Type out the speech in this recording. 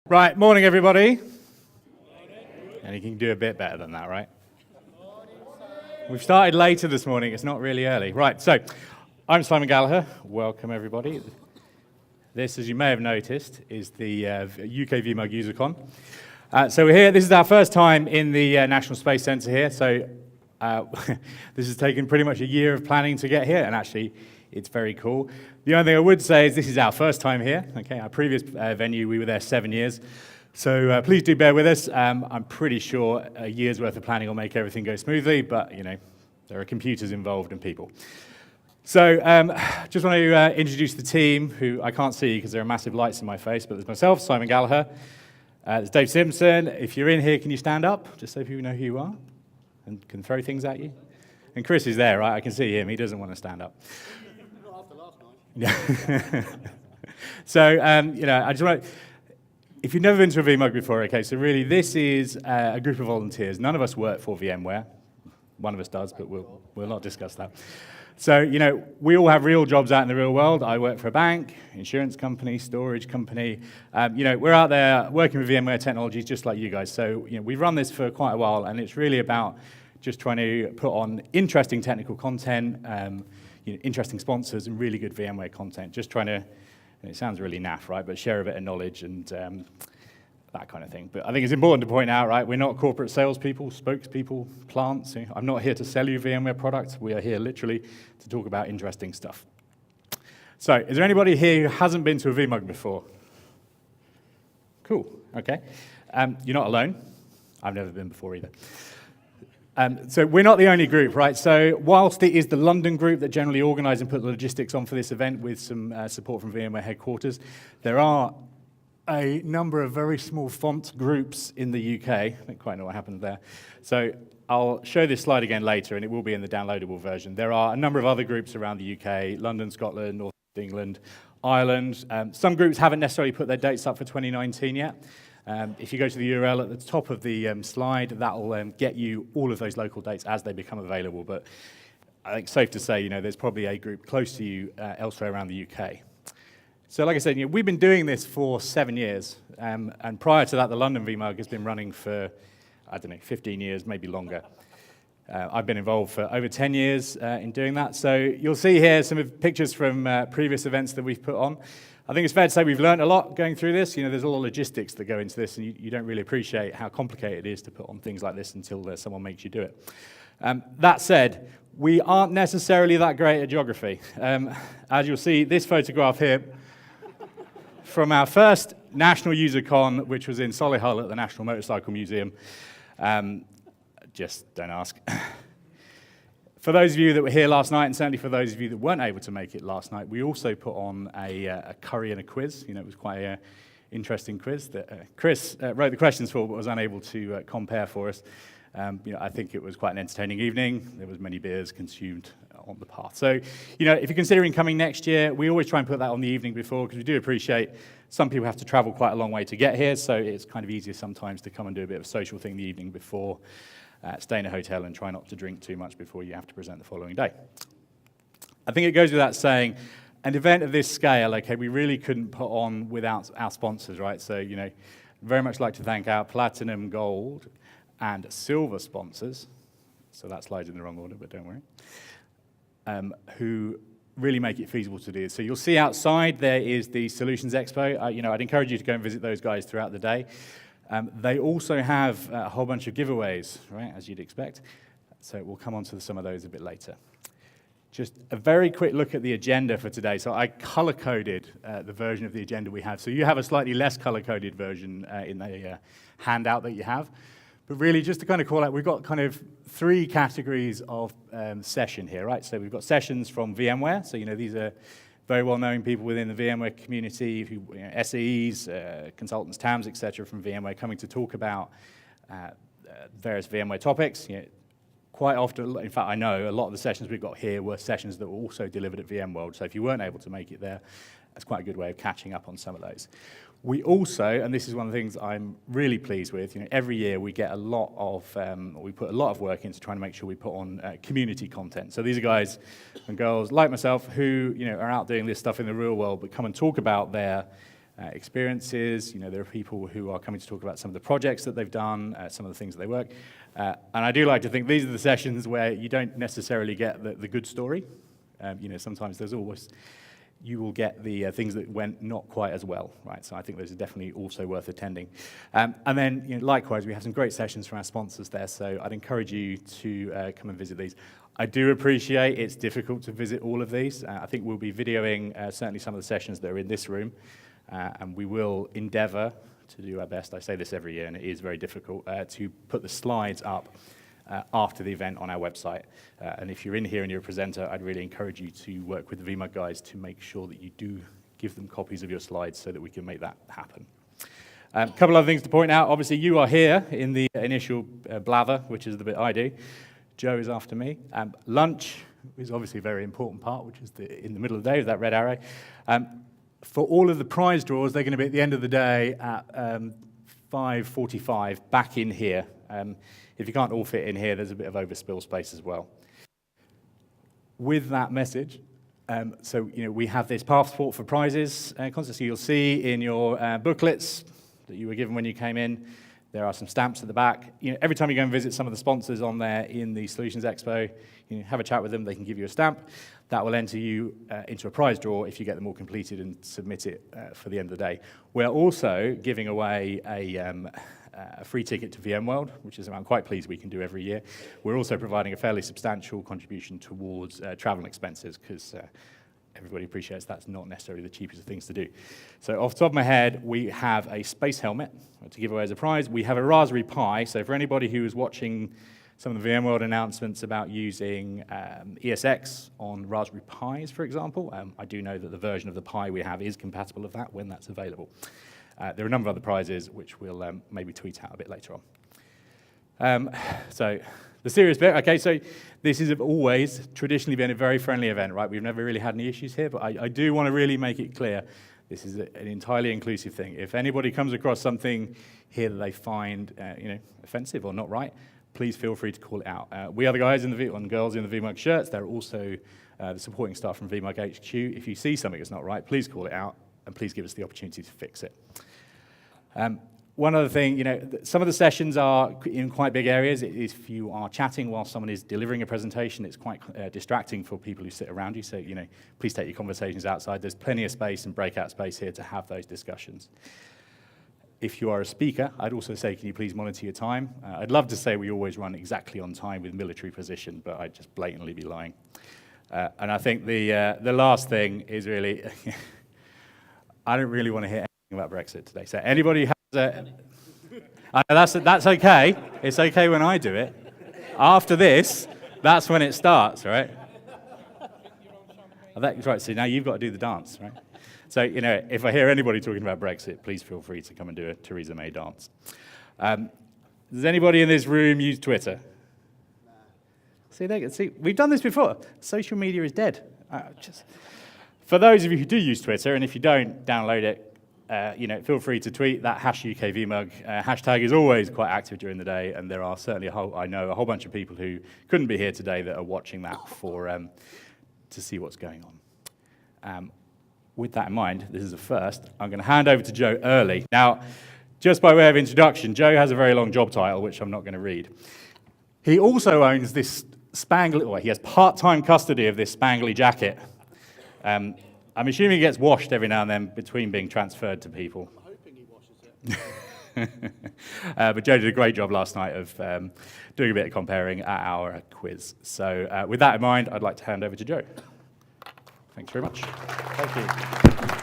Right, morning everybody. And you can do a bit better than that, right? We've started later this morning, it's not really early. Right, so I'm Simon Gallagher. Welcome everybody. This, as you may have noticed, is the UK VMUG UserCon. So we're here, this is our first time in the National Space Centre here, so this has taken pretty much a year of planning to get here, and actually it's very cool. The only thing I would say is this is our first time here. Okay, our previous venue, we were there 7 years. So please do bear with us. I'm pretty sure a year's worth of planning will make everything go smoothly, but you know, there are computers involved and people. So just want to introduce the team, who I can't see because there are massive lights in my face, but there's myself, Simon Gallagher. There's Dave Simpson. If you're in here, can you stand up, just so people know who you are and can throw things at you? And Chris is there, right? I can see him. He doesn't want to stand up. Not after last night. So, you know, I just want to, if you've never been to a VMUG before, okay, so really this is a group of volunteers. None of us work for VMware. One of us does, but we'll not discuss that. So, you know, we all have real jobs out in the real world. I work for a bank, insurance company, storage company. You know, we're out there working with VMware technologies just like you guys. So, you know, we've run this for quite a while, and it's really about just trying to put on interesting technical content, you know, interesting sponsors, and really good VMware content. Just trying to, and it sounds really naff, right, but share a bit of knowledge and that kind of thing. But I think it's important to point out, right, we're not corporate salespeople, spokespeople, plants. I'm not here to sell you VMware products. We are here literally to talk about interesting stuff. So, is there anybody here who hasn't been to a VMUG before? Cool, okay. You're not alone. I've never been before either. So we're not the only group, right? So whilst it is the London group that generally organise and put the logistics on for this event with some support from VMware headquarters, there are a number of very small font groups in the UK. I don't quite know what happened there. So I'll show this slide again later, and it will be in the downloadable version. There are a number of other groups around the UK, London, Scotland, North England, Ireland. Some groups haven't necessarily put their dates up for 2019 yet. If you go to the URL at the top of the slide, that will get you all of those local dates as they become available. But I think it's safe to say, you know, there's probably a group close to you elsewhere around the UK. So like I said, you know, we've been doing this for 7 years. And prior to that, the London VMUG has been running for, I don't know, 15 years, maybe longer. I've been involved for over 10 years in doing that. So you'll see here some of pictures from previous events that we've put on. I think it's fair to say we've learned a lot going through this. You know, there's a lot of logistics that go into this, and you don't really appreciate how complicated it is to put on things like this until someone makes you do it. That said, we aren't necessarily that great at geography. As you'll see, this photograph here from our first National UserCon, which was in Solihull at the National Motorcycle Museum. Just don't ask. For those of you that were here last night, and certainly for those of you that weren't able to make it last night, we also put on a curry and a quiz. You know, it was quite an interesting quiz that Chris wrote the questions for, but was unable to compare for us. You know, I think it was quite an entertaining evening. There was many beers consumed on the path. So, you know, if you're considering coming next year, we always try and put that on the evening before, because we do appreciate some people have to travel quite a long way to get here, so it's kind of easier sometimes to come and do a bit of a social thing the evening before. Stay in a hotel and try not to drink too much before you have to present the following day. I think it goes without saying, an event of this scale, okay, we really couldn't put on without our sponsors, right? So, you know, very much like to thank our platinum, gold, and silver sponsors. So that slide's in the wrong order, but don't worry. Who really make it feasible to do. So you'll see outside there is the Solutions Expo. You know, I'd encourage you to go and visit those guys throughout the day. They also have a whole bunch of giveaways, right, as you'd expect. So we'll come on to some of those a bit later. Just a very quick look at the agenda for today. So I color-coded the version of the agenda we have. So you have a slightly less color-coded version in the handout that you have. But really, just to kind of call out, we've got kind of 3 categories of session here, right? So we've got sessions from VMware. So, you know, these are very well-known people within the VMware community, who, you know, SEs, consultants, TAMs, etc., from VMware, coming to talk about various VMware topics. You know, quite often, in fact, I know a lot of the sessions we've got here were sessions that were also delivered at VMworld. So if you weren't able to make it there, that's quite a good way of catching up on some of those. We also, and this is one of the things I'm really pleased with, you know, every year we get a lot of, we put a lot of work into trying to make sure we put on community content. So these are guys and girls like myself who, you know, are out doing this stuff in the real world, but come and talk about their experiences. You know, there are people who are coming to talk about some of the projects that they've done, some of the things that they work. And I do like to think these are the sessions where you don't necessarily get the good story. You know, sometimes there's always, you will get the things that went not quite as well, right? So I think those are definitely also worth attending. And then, you know, likewise, we have some great sessions from our sponsors there, so I'd encourage you to come and visit these. I do appreciate it's difficult to visit all of these. I think we'll be videoing certainly some of the sessions that are in this room, and we will endeavour to do our best. I say this every year, and it is very difficult, to put the slides up after the event on our website. And if you're in here and you're a presenter, I'd really encourage you to work with the VMUG guys to make sure that you do give them copies of your slides so that we can make that happen. A couple other things to point out. Obviously, you are here in the initial blather, which is the bit I do. Joe is after me. Lunch is obviously a very important part, which is in the middle of the day with that red arrow. For all of the prize draws, they're going to be at the end of the day at 5:45 back in here. If you can't all fit in here, there's a bit of overspill space as well. With that message, so you know, we have this passport for prizes contest. So you'll see in your booklets that you were given when you came in, there are some stamps at the back. You know, every time you go and visit some of the sponsors on there in the Solutions Expo, you know, have a chat with them. They can give you a stamp. That will enter you into a prize draw if you get them all completed and submit it for the end of the day. We're also giving away a free ticket to VMworld, which is I'm quite pleased we can do every year. We're also providing a fairly substantial contribution towards travel expenses because everybody appreciates that's not necessarily the cheapest of things to do. So off the top of my head, we have a space helmet to give away as a prize. We have a Raspberry Pi. So for anybody who is watching some of the VMworld announcements about using ESX on Raspberry Pis, for example, I do know that the version of the Pi we have is compatible with that when that's available. There are a number of other prizes which we'll maybe tweet out a bit later on. So the serious bit, okay, so this has always traditionally been a very friendly event, right? We've never really had any issues here, but I do want to really make it clear this is an entirely inclusive thing. If anybody comes across something here that they find you know, offensive or not right, please feel free to call it out. We are the guys in the and girls in the VMUG shirts. They're also the supporting staff from VMUG HQ. If you see something that's not right, please call it out, and please give us the opportunity to fix it. One other thing, you know, some of the sessions are in quite big areas. If you are chatting while someone is delivering a presentation, it's quite distracting for people who sit around you. So, you know, please take your conversations outside. There's plenty of space and breakout space here to have those discussions. If you are a speaker, I'd also say, can you please monitor your time? I'd love to say we always run exactly on time with military precision, but I'd just blatantly be lying. And I think the last thing is really, I don't really want to hear anything about Brexit today. So anybody who has that's okay. It's okay when I do it. After this, that's when it starts, right? That's right. So now you've got to do the dance, right? So, you know, if I hear anybody talking about Brexit, please feel free to come and do a Theresa May dance. Does anybody in this room use Twitter? See, we've done this before. Social media is dead. For those of you who do use Twitter, and if you don't, download it. You know, feel free to tweet that #UK VMUG. Hashtag is always quite active during the day, and there are certainly I know a whole bunch of people who couldn't be here today that are watching that to see what's going on. With that in mind, this is a first. I'm going to hand over to Joe early. Now, just by way of introduction, Joe has a very long job title, which I'm not going to read. He also owns this he has part-time custody of this spangly jacket. I'm assuming he gets washed every now and then between being transferred to people. I'm hoping he washes it. But Joe did a great job last night of doing a bit of comparing at our quiz. So with that in mind, I'd like to hand over to Joe. Thanks very much. Thank you.